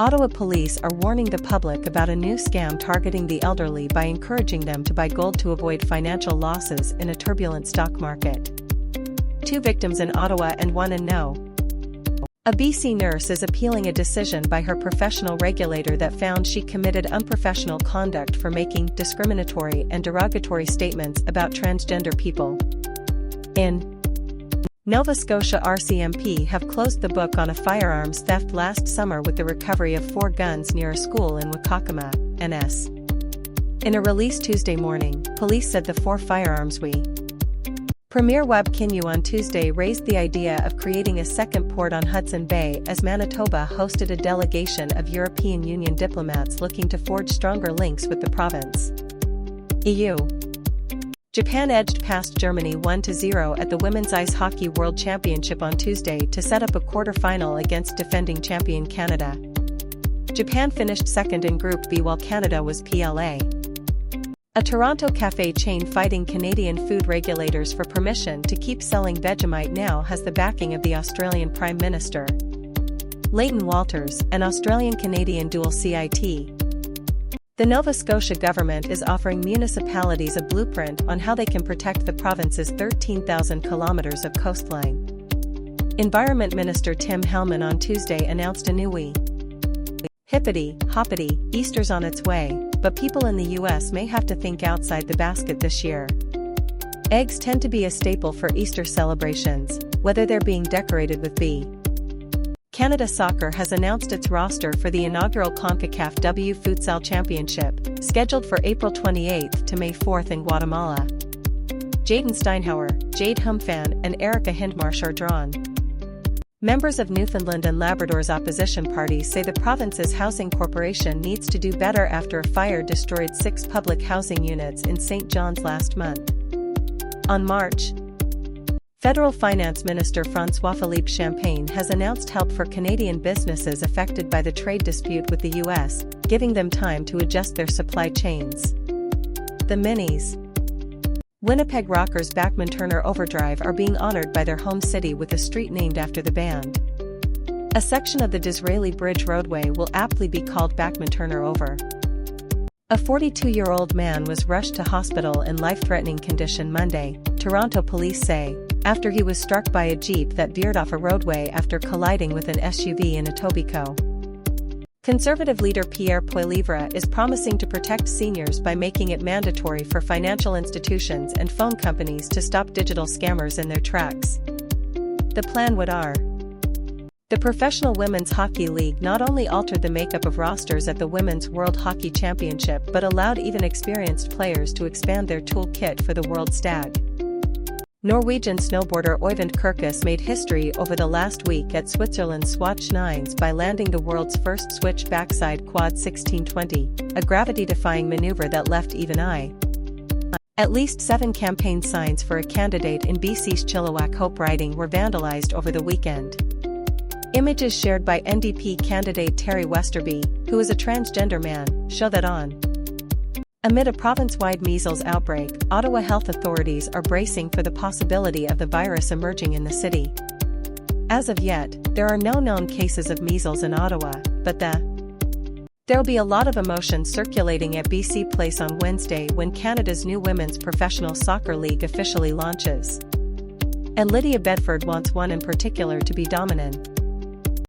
Ottawa police are warning the public about a new scam targeting the elderly by encouraging them to buy gold to avoid financial losses in a turbulent stock market. 2 victims in Ottawa and 1 in No. A BC nurse is appealing a decision by her professional regulator that found she committed unprofessional conduct for making discriminatory and derogatory statements about transgender people. In Nova Scotia, RCMP have closed the book on a firearms theft last summer with the recovery of 4 guns near a school in Wakakama, NS. In a release Tuesday morning, police said the 4 firearms Premier Wab Kinyu on Tuesday raised the idea of creating a second port on Hudson Bay as Manitoba hosted a delegation of European Union diplomats looking to forge stronger links with the province. EU. Japan edged past Germany 1-0 at the Women's Ice Hockey World Championship on Tuesday to set up a quarter-final against defending champion Canada. Japan finished second in Group B while Canada was PLA. A Toronto cafe chain fighting Canadian food regulators for permission to keep selling Vegemite now has the backing of the Australian Prime Minister. Leighton Walters, an Australian-Canadian dual CIT. The Nova Scotia government is offering municipalities a blueprint on how they can protect the province's 13,000 kilometres of coastline. Environment Minister Tim Hellman on Tuesday announced a new Hippity, hoppity, Easter's on its way, but people in the US may have to think outside the basket this year. Eggs tend to be a staple for Easter celebrations, whether they're being decorated with Canada Soccer has announced its roster for the inaugural CONCACAF W Futsal Championship, scheduled for April 28 to May 4 in Guatemala. Jaden Steinhauer, Jade Humfan and Erica Hindmarsh are drawn. Members of Newfoundland and Labrador's opposition parties say the province's housing corporation needs to do better after a fire destroyed 6 public housing units in St. John's last month. On March, Federal Finance Minister François-Philippe Champagne has announced help for Canadian businesses affected by the trade dispute with the US, giving them time to adjust their supply chains. The Minis. Winnipeg rockers Bachman Turner Overdrive are being honored by their home city with a street named after the band. A section of the Disraeli Bridge roadway will aptly be called Bachman Turner Over. A 42-year-old man was rushed to hospital in life-threatening condition Monday, Toronto police say, after he was struck by a jeep that veered off a roadway after colliding with an SUV in Etobicoke. Conservative leader Pierre Poilievre is promising to protect seniors by making it mandatory for financial institutions and phone companies to stop digital scammers in their tracks. The plan would The Professional Women's Hockey League not only altered the makeup of rosters at the Women's World Hockey Championship but allowed even experienced players to expand their toolkit for the World Stag. Norwegian snowboarder Øyvind Kirkus made history over the last week at Switzerland's Swatch Nines by landing the world's first switch backside quad 1620, a gravity-defying maneuver that left even eye. At least 7 campaign signs for a candidate in BC's Chilliwack Hope riding were vandalized over the weekend. Images shared by NDP candidate Terry Westerby, who is a transgender man, show that Amid a province-wide measles outbreak, Ottawa health authorities are bracing for the possibility of the virus emerging in the city. As of yet, there are no known cases of measles in Ottawa, but there'll be a lot of emotion circulating at BC Place on Wednesday when Canada's new Women's Professional Soccer League officially launches. And Lydia Bedford wants one in particular to be dominant.